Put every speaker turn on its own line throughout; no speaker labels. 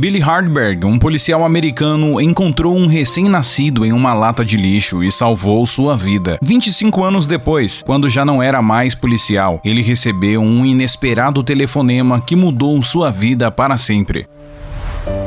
Billy Hartberg, um policial americano, encontrou um recém-nascido em uma lata de lixo e salvou sua vida. 25 anos depois, quando já não era mais policial, ele recebeu um inesperado telefonema que mudou sua vida para sempre.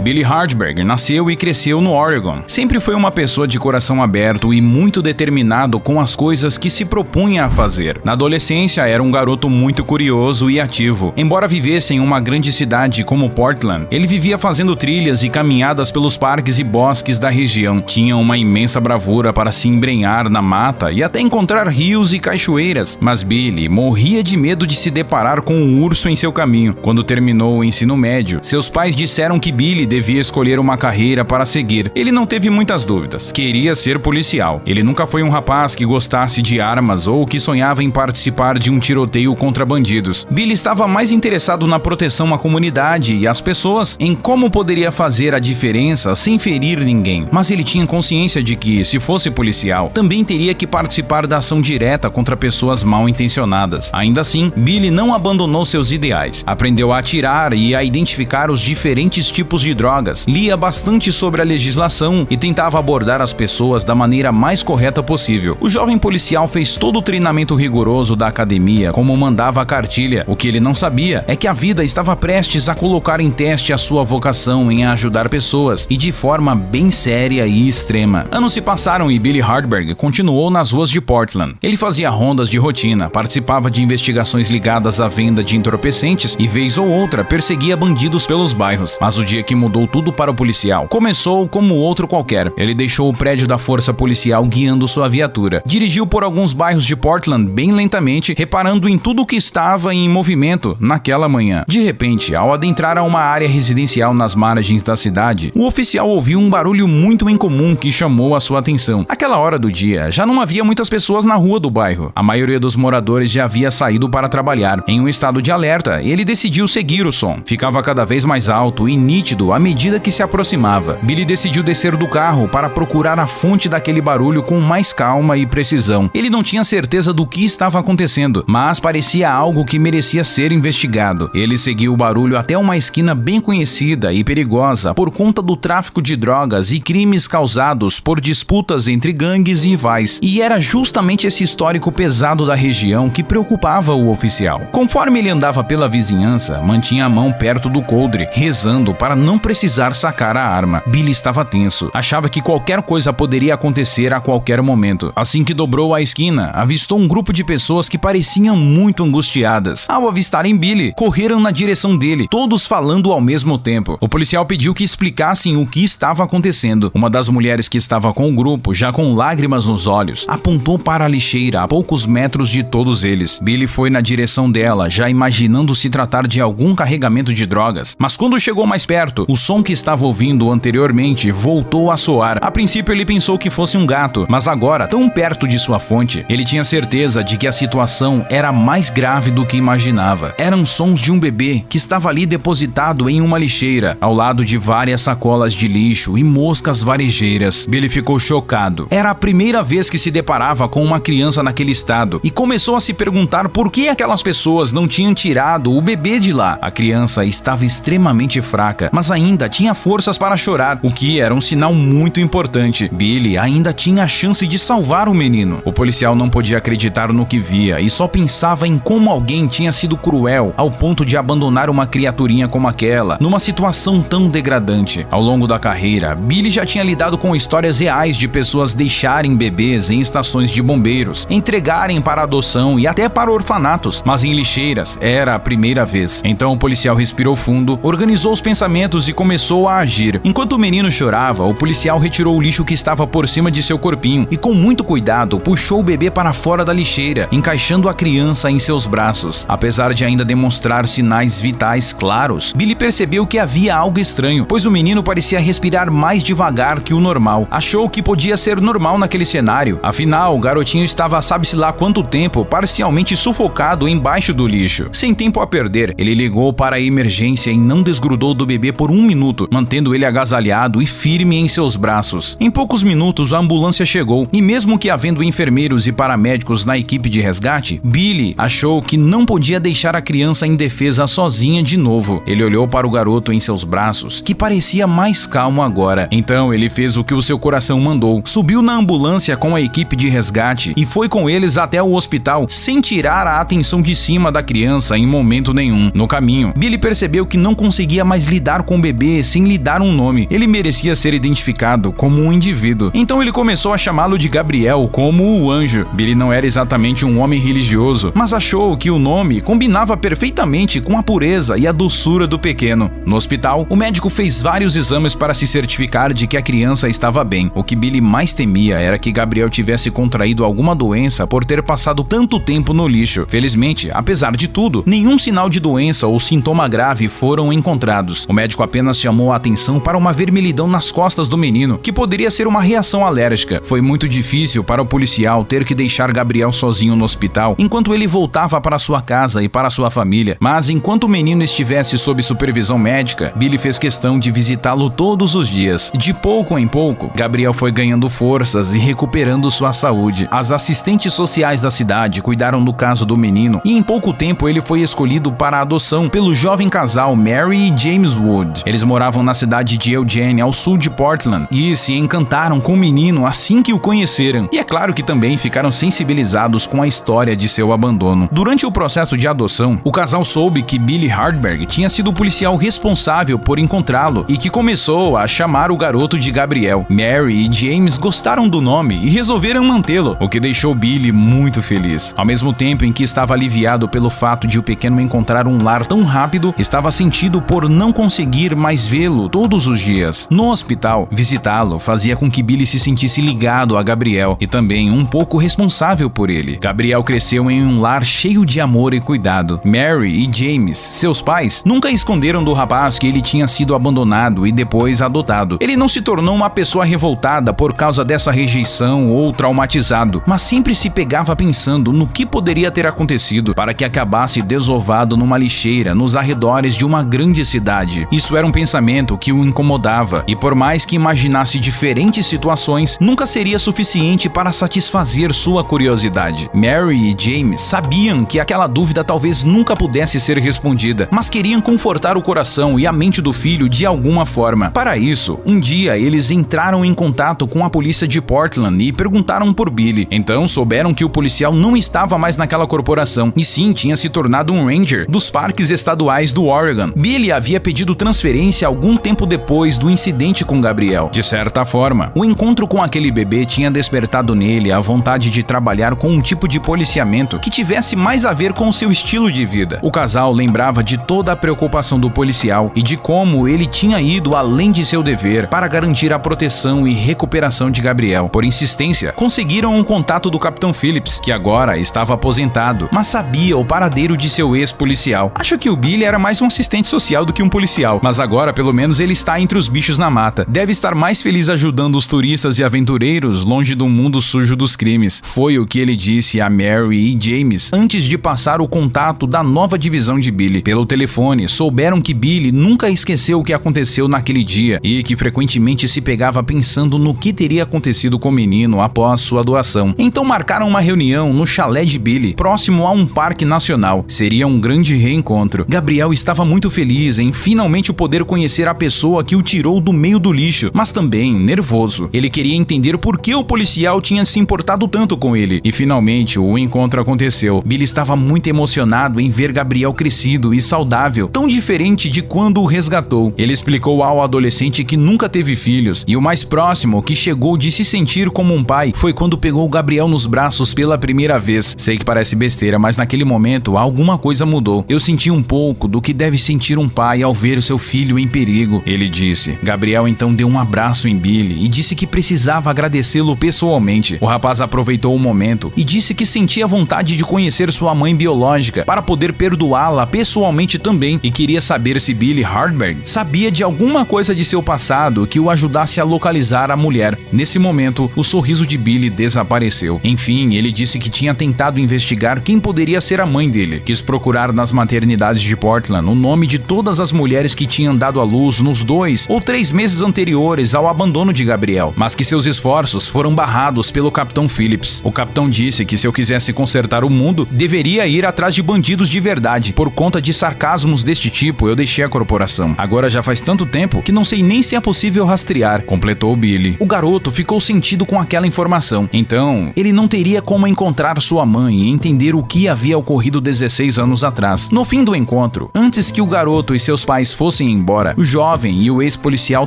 Billy Hartberg nasceu e cresceu no Oregon. Sempre foi uma pessoa de coração aberto e muito determinado com as coisas que se propunha a fazer. Na adolescência, era um garoto muito curioso e ativo. Embora vivesse em uma grande cidade como Portland, ele vivia fazendo trilhas e caminhadas pelos parques e bosques da região. Tinha uma imensa bravura para se embrenhar na mata e até encontrar rios e cachoeiras, mas Billy morria de medo de se deparar com um urso em seu caminho. Quando terminou o ensino médio, seus pais disseram que Billy devia escolher uma carreira para seguir. Ele não teve muitas dúvidas. Queria ser policial. Ele nunca foi um rapaz que gostasse de armas ou que sonhava em participar de um tiroteio contra bandidos. Billy estava mais interessado na proteção à comunidade e às pessoas, em como poderia fazer a diferença sem ferir ninguém. Mas ele tinha consciência de que, se fosse policial, também teria que participar da ação direta contra pessoas mal intencionadas. Ainda assim, Billy não abandonou seus ideais. Aprendeu a atirar e a identificar os diferentes tipos de drogas, lia bastante sobre a legislação e tentava abordar as pessoas da maneira mais correta possível. O jovem policial fez todo o treinamento rigoroso da academia, como mandava a cartilha. O que ele não sabia é que a vida estava prestes a colocar em teste a sua vocação em ajudar pessoas, e de forma bem séria e extrema. Anos se passaram e Billy Hartberg continuou nas ruas de Portland. Ele fazia rondas de rotina, participava de investigações ligadas à venda de entorpecentes e, vez ou outra, perseguia bandidos pelos bairros. Mas o dia que mudou tudo para o policial começou como outro qualquer. Ele deixou o prédio da força policial guiando sua viatura. Dirigiu por alguns bairros de Portland bem lentamente, reparando em tudo que estava em movimento naquela manhã. De repente, ao adentrar a uma área residencial nas margens da cidade, o oficial ouviu um barulho muito incomum que chamou a sua atenção. Aquela hora do dia, já não havia muitas pessoas na rua do bairro. A maioria dos moradores já havia saído para trabalhar. Em um estado de alerta, ele decidiu seguir o som. Ficava cada vez mais alto e nítido à medida que se aproximava. Billy decidiu descer do carro para procurar a fonte daquele barulho com mais calma e precisão. Ele não tinha certeza do que estava acontecendo, mas parecia algo que merecia ser investigado. Ele seguiu o barulho até uma esquina bem conhecida e perigosa por conta do tráfico de drogas e crimes causados por disputas entre gangues e rivais. E era justamente esse histórico pesado da região que preocupava o oficial. Conforme ele andava pela vizinhança, mantinha a mão perto do coldre, rezando para não precisar sacar a arma. Billy estava tenso. Achava que qualquer coisa poderia acontecer a qualquer momento. Assim que dobrou a esquina, avistou um grupo de pessoas que pareciam muito angustiadas. Ao avistarem Billy, correram na direção dele, todos falando ao mesmo tempo. O policial pediu que explicassem o que estava acontecendo. Uma das mulheres que estava com o grupo, já com lágrimas nos olhos, apontou para a lixeira a poucos metros de todos eles. Billy foi na direção dela, já imaginando se tratar de algum carregamento de drogas. Mas quando chegou mais perto, o som que estava ouvindo anteriormente voltou a soar. A princípio ele pensou que fosse um gato, mas agora, tão perto de sua fonte, ele tinha certeza de que a situação era mais grave do que imaginava. Eram sons de um bebê que estava ali depositado em uma lixeira, ao lado de várias sacolas de lixo e moscas varejeiras. Billy ficou chocado. Era a primeira vez que se deparava com uma criança naquele estado e começou a se perguntar por que aquelas pessoas não tinham tirado o bebê de lá. A criança estava extremamente fraca, mas ainda tinha forças para chorar, o que era um sinal muito importante. Billy ainda tinha a chance de salvar o menino. O policial não podia acreditar no que via e só pensava em como alguém tinha sido cruel ao ponto de abandonar uma criaturinha como aquela, numa situação tão degradante. Ao longo da carreira, Billy já tinha lidado com histórias reais de pessoas deixarem bebês em estações de bombeiros, entregarem para adoção e até para orfanatos, mas em lixeiras era a primeira vez. Então o policial respirou fundo, organizou os pensamentos e começou a agir. Enquanto o menino chorava, o policial retirou o lixo que estava por cima de seu corpinho e, com muito cuidado, puxou o bebê para fora da lixeira, encaixando a criança em seus braços. Apesar de ainda demonstrar sinais vitais claros, Billy percebeu que havia algo estranho, pois o menino parecia respirar mais devagar que o normal. Achou que podia ser normal naquele cenário, afinal, o garotinho estava sabe-se lá quanto tempo parcialmente sufocado embaixo do lixo. Sem tempo a perder, ele ligou para a emergência e não desgrudou do bebê por 1 minuto, mantendo ele agasalhado e firme em seus braços. Em poucos minutos, a ambulância chegou, e mesmo que havendo enfermeiros e paramédicos na equipe de resgate, Billy achou que não podia deixar a criança indefesa sozinha de novo. Ele olhou para o garoto em seus braços, que parecia mais calmo agora. Então ele fez o que o seu coração mandou, subiu na ambulância com a equipe de resgate e foi com eles até o hospital, sem tirar a atenção de cima da criança em momento nenhum. No caminho, Billy percebeu que não conseguia mais lidar com o bebê sem lhe dar um nome. Ele merecia ser identificado como um indivíduo. Então ele começou a chamá-lo de Gabriel, como o anjo. Billy não era exatamente um homem religioso, mas achou que o nome combinava perfeitamente com a pureza e a doçura do pequeno. No hospital, o médico fez vários exames para se certificar de que a criança estava bem. O que Billy mais temia era que Gabriel tivesse contraído alguma doença por ter passado tanto tempo no lixo. Felizmente, apesar de tudo, nenhum sinal de doença ou sintoma grave foram encontrados. O médico apenas chamou a atenção para uma vermelhidão nas costas do menino, que poderia ser uma reação alérgica. Foi muito difícil para o policial ter que deixar Gabriel sozinho no hospital, enquanto ele voltava para sua casa e para sua família. Mas enquanto o menino estivesse sob supervisão médica, Billy fez questão de visitá-lo todos os dias. De pouco em pouco, Gabriel foi ganhando forças e recuperando sua saúde. As assistentes sociais da cidade cuidaram do caso do menino e em pouco tempo ele foi escolhido para a adoção pelo jovem casal Mary e James Wood. Eles moravam na cidade de Eugene, ao sul de Portland, e se encantaram com o menino assim que o conheceram. E é claro que também ficaram sensibilizados com a história de seu abandono. Durante o processo de adoção, o casal soube que Billy Hartberg tinha sido o policial responsável por encontrá-lo e que começou a chamar o garoto de Gabriel. Mary e James gostaram do nome e resolveram mantê-lo, o que deixou Billy muito feliz. Ao mesmo tempo em que estava aliviado pelo fato de o pequeno encontrar um lar tão rápido, estava sentido por não conseguir mais vê-lo todos os dias. No hospital, visitá-lo fazia com que Billy se sentisse ligado a Gabriel e também um pouco responsável por ele. Gabriel cresceu em um lar cheio de amor e cuidado. Mary e James, seus pais, nunca esconderam do rapaz que ele tinha sido abandonado e depois adotado. Ele não se tornou uma pessoa revoltada por causa dessa rejeição ou traumatizado, mas sempre se pegava pensando no que poderia ter acontecido para que acabasse desovado numa lixeira nos arredores de uma grande cidade. Isso era um pensamento que o incomodava, e por mais que imaginasse diferentes situações, nunca seria suficiente para satisfazer sua curiosidade. Mary e James sabiam que aquela dúvida talvez nunca pudesse ser respondida, mas queriam confortar o coração e a mente do filho de alguma forma. Para isso, um dia eles entraram em contato com a polícia de Portland e perguntaram por Billy. Então souberam que o policial não estava mais naquela corporação, e sim tinha se tornado um ranger dos parques estaduais do Oregon. Billy havia pedido transferência algum tempo depois do incidente com Gabriel. De certa forma, o encontro com aquele bebê tinha despertado nele a vontade de trabalhar com um tipo de policiamento que tivesse mais a ver com seu estilo de vida. O casal lembrava de toda a preocupação do policial e de como ele tinha ido além de seu dever para garantir a proteção e recuperação de Gabriel. Por insistência, conseguiram um contato do Capitão Phillips, que agora estava aposentado, mas sabia o paradeiro de seu ex-policial. Acho que o Billy era mais um assistente social do que um policial, mas agora pelo menos ele está entre os bichos na mata. Deve estar mais feliz ajudando os turistas e aventureiros longe do mundo sujo dos crimes. Foi o que ele disse a Mary e James antes de passar o contato da nova divisão de Billy. Pelo telefone, souberam que Billy nunca esqueceu o que aconteceu naquele dia e que frequentemente se pegava pensando no que teria acontecido com o menino após sua doação. Então marcaram uma reunião no chalé de Billy, próximo a um parque nacional. Seria um grande reencontro. Gabriel estava muito feliz em finalmente poder conhecer a pessoa que o tirou do meio do lixo, mas também nervoso. Ele queria entender por que o policial tinha se importado tanto com ele. E finalmente o encontro aconteceu. Billy estava muito emocionado em ver Gabriel crescido e saudável, tão diferente de quando o resgatou. Ele explicou ao adolescente que nunca teve filhos, e o mais próximo que chegou de se sentir como um pai foi quando pegou Gabriel nos braços pela primeira vez. Sei que parece besteira, mas naquele momento alguma coisa mudou. Eu senti um pouco do que deve sentir um pai ao ver seu filho em perigo, ele disse. Gabriel então deu um abraço em Billy e disse que precisava agradecê-lo pessoalmente. O rapaz aproveitou o momento e disse que sentia vontade de conhecer sua mãe biológica para poder perdoá-la pessoalmente também, e queria saber se Billy Hartberg sabia de alguma coisa de seu passado que o ajudasse a localizar a mulher. Nesse momento, o sorriso de Billy desapareceu. Enfim, ele disse que tinha tentado investigar quem poderia ser a mãe dele. Quis procurar nas maternidades de Portland o nome de todas as mulheres que tinham tinham dado à luz nos 2 ou 3 meses anteriores ao abandono de Gabrielle, mas que seus esforços foram barrados pelo Capitão Phillips. O capitão disse que se eu quisesse consertar o mundo, deveria ir atrás de bandidos de verdade. Por conta de sarcasmos deste tipo, eu deixei a corporação. Agora já faz tanto tempo que não sei nem se é possível rastrear, completou Billy. O garoto ficou sentido com aquela informação. Então, ele não teria como encontrar sua mãe e entender o que havia ocorrido 16 anos atrás. No fim do encontro, antes que o garoto e seus pais fossem embora, o jovem e o ex-policial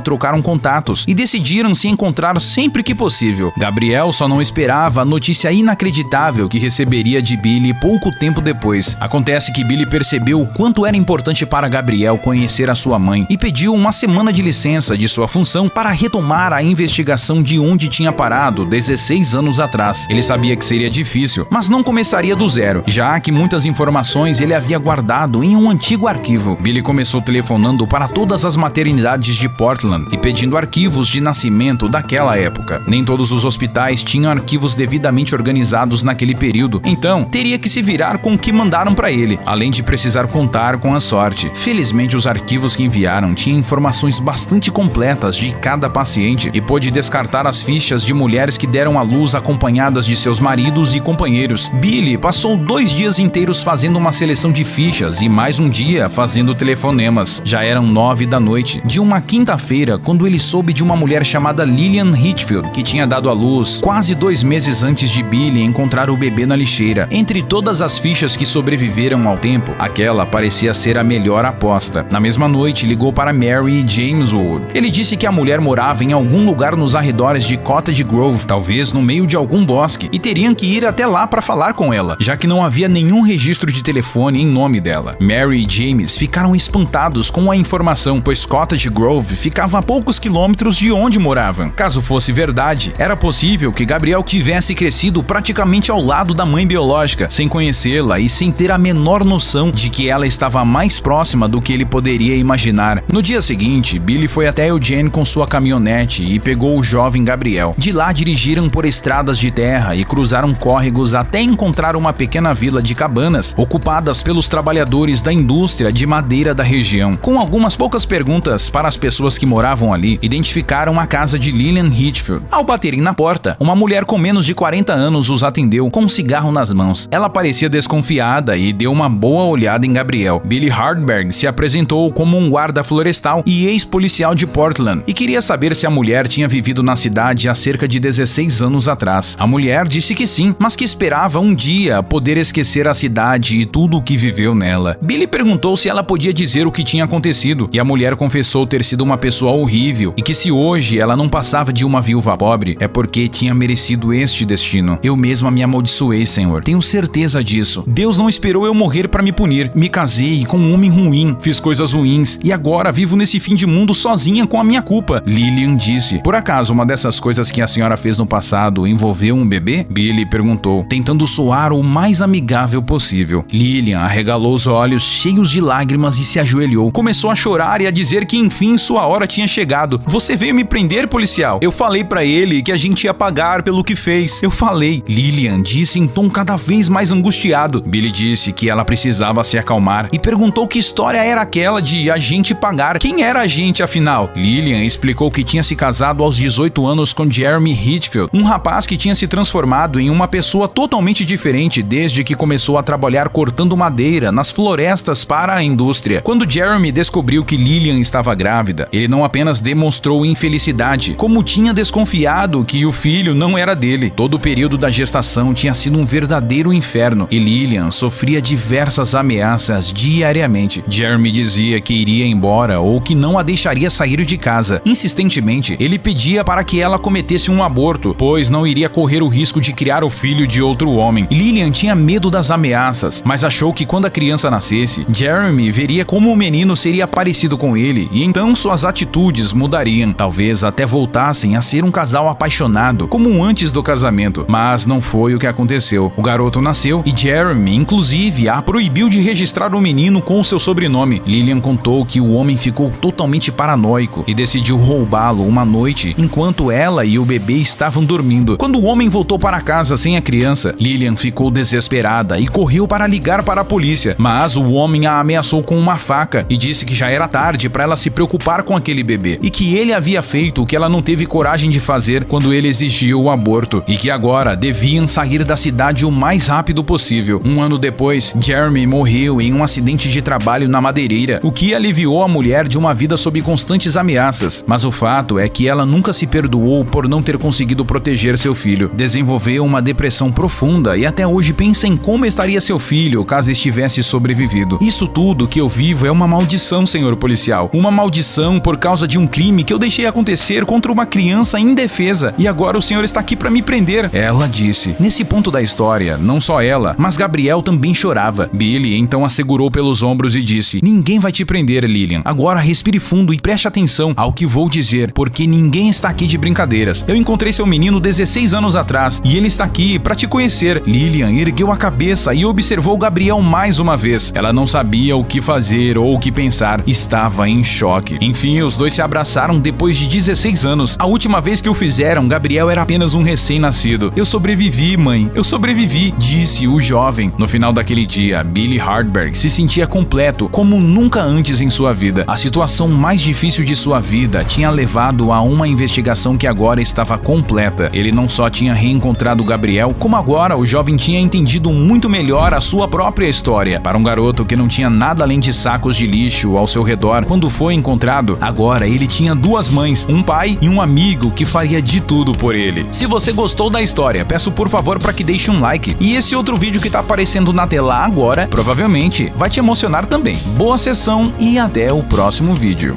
trocaram contatos e decidiram se encontrar sempre que possível. Gabrielle só não esperava a notícia inacreditável que receberia de Billy pouco tempo depois. Acontece que Billy percebeu o quanto era importante para Gabrielle conhecer a sua mãe e pediu uma semana de licença de sua função para retomar a investigação de onde tinha parado 16 anos atrás. Ele sabia que seria difícil, mas não começaria do zero, já que muitas informações ele havia guardado em um antigo arquivo. Billy começou telefonando para todas as maternidades de Portland e pedindo arquivos de nascimento daquela época. Nem todos os hospitais tinham arquivos devidamente organizados naquele período, então teria que se virar com o que mandaram para ele, além de precisar contar com a sorte. Felizmente, os arquivos que enviaram tinham informações bastante completas de cada paciente e pôde descartar as fichas de mulheres que deram à luz acompanhadas de seus maridos e companheiros. Billy passou 2 dias inteiros fazendo uma seleção de fichas e mais um dia fazendo telefonemas. Já eram 9 da noite de uma quinta-feira quando ele soube de uma mulher chamada Lillian Hitchfield, que tinha dado à luz quase 2 meses antes de Billy encontrar o bebê na lixeira. Entre todas as fichas que sobreviveram ao tempo, aquela parecia ser a melhor aposta. Na mesma noite, ligou para Mary James Wood. Ele disse que a mulher morava em algum lugar nos arredores de Cottage Grove, talvez no meio de algum bosque, e teriam que ir até lá para falar com ela, já que não havia nenhum registro de telefone em nome dela. Mary e James ficaram espantados com a informação, pois Cottage Grove ficava a poucos quilômetros de onde moravam. Caso fosse verdade, era possível que Gabrielle tivesse crescido praticamente ao lado da mãe biológica, sem conhecê-la e sem ter a menor noção de que ela estava mais próxima do que ele poderia imaginar. No dia seguinte, Billy foi até Eugene com sua caminhonete e pegou o jovem Gabrielle. De lá dirigiram por estradas de terra e cruzaram córregos até encontrar uma pequena vila de cabanas ocupadas pelos trabalhadores da indústria de madeira da região. Com algumas poucas perguntas para as pessoas que moravam ali, identificaram a casa de Lillian Hitchfield. Ao baterem na porta, uma mulher com menos de 40 anos os atendeu com um cigarro nas mãos. Ela parecia desconfiada e deu uma boa olhada em Gabrielle. Billy Hartberg se apresentou como um guarda florestal e ex-policial de Portland e queria saber se a mulher tinha vivido na cidade há cerca de 16 anos atrás. A mulher disse que sim, mas que esperava um dia poder esquecer a cidade e tudo o que viveu nela. Billy perguntou se ela podia dizer o que tinha acontecido e a mulher confessou ter sido uma pessoa horrível e que se hoje ela não passava de uma viúva pobre é porque tinha merecido este destino. Eu mesma me amaldiçoei, Senhor. Tenho certeza disso. Deus não esperou eu morrer para me punir. Me casei com um homem ruim, fiz coisas ruins e agora vivo nesse fim de mundo sozinha com a minha culpa. Lillian disse. Por acaso uma dessas coisas que a senhora fez no passado envolveu um bebê? Billy perguntou, tentando soar o mais amigável possível. Lillian arregalou os olhos cheios de lágrimas e se ajoelhou. Começou a chorar e a dizer que enfim sua hora tinha chegado. Você veio me prender, policial? Eu falei pra ele que a gente ia pagar pelo que fez. Eu falei. Lillian disse em tom cada vez mais angustiado. Billy disse que ela precisava se acalmar e perguntou que história era aquela de a gente pagar. Quem era a gente, afinal? Lillian explicou que tinha se casado aos 18 anos com Jeremy Hitchfield, um rapaz que tinha se transformado em uma pessoa totalmente diferente desde que começou a trabalhar cortando madeira nas florestas para a indústria. Quando Jeremy descobriu que Lillian estava grávida, ele não apenas demonstrou infelicidade, como tinha desconfiado que o filho não era dele. Todo o período da gestação tinha sido um verdadeiro inferno e Lillian sofria diversas ameaças diariamente. Jeremy dizia que iria embora ou que não a deixaria sair de casa. Insistentemente, ele pedia para que ela cometesse um aborto, pois não iria correr o risco de criar o filho de outro homem. Lillian tinha medo das ameaças, mas achou que quando a criança nascesse, Jeremy veria como o menino seria parecido com ele e então suas atitudes mudariam. Talvez até voltassem a ser um casal apaixonado, como antes do casamento. Mas não foi o que aconteceu. O garoto nasceu e Jeremy, inclusive, a proibiu de registrar o menino com o seu sobrenome. Lillian contou que o homem ficou totalmente paranoico e decidiu roubá-lo uma noite enquanto ela e o bebê estavam dormindo. Quando o homem voltou para casa sem a criança, Lillian ficou desesperada e correu para ligar para a polícia, mas o homem a ameaçou com uma faca e disse que já era tarde para ela se preocupar com aquele bebê e que ele havia feito o que ela não teve coragem de fazer quando ele exigiu o aborto e que agora deviam sair da cidade o mais rápido possível. Um ano depois, Jeremy morreu em um acidente de trabalho na madeireira, o que aliviou a mulher de uma vida sob constantes ameaças. Mas o fato é que ela nunca se perdoou por não ter conseguido proteger seu filho. Desenvolveu uma depressão profunda e até hoje pensa em como estaria seu filho caso estivesse sobrevivido. Isso tudo que eu vivo é uma maldição, senhor policial. Uma maldição por causa de um crime que eu deixei acontecer contra uma criança indefesa e agora o senhor está aqui para me prender. Ela disse. Nesse ponto da história, não só ela, mas Gabriel também chorava. Billy então a segurou pelos ombros e disse: ninguém vai te prender, Lillian. Agora respire fundo e preste atenção ao que vou dizer, porque ninguém está aqui de brincadeiras. Eu encontrei seu menino 16 anos atrás e ele está aqui para te conhecer. Lillian ergueu a cabeça e observou Gabriel mais uma vez. Ela não sabia o que fazer ou o que pensar. Estava em choque. Enfim, os dois se abraçaram depois de 16 anos. A última vez que o fizeram, Gabriel era apenas um recém-nascido. Eu sobrevivi, mãe. Eu sobrevivi, disse o jovem. No final daquele dia, Billy Hartberg se sentia completo, como nunca antes em sua vida. A situação mais difícil de sua vida tinha levado a uma investigação que agora estava completa. Ele não só tinha reencontrado Gabriel, como agora o jovem tinha entendido muito melhor a sua própria história. Para um garoto que não tinha nada além de sacos de lixo ao seu redor quando foi encontrado, agora ele tinha duas mães, um pai e um amigo que faria de tudo por ele. Se você gostou da história, peço por favor para que deixe um like. E esse outro vídeo que tá aparecendo na tela agora, provavelmente vai te emocionar também. Boa sessão e até o próximo vídeo.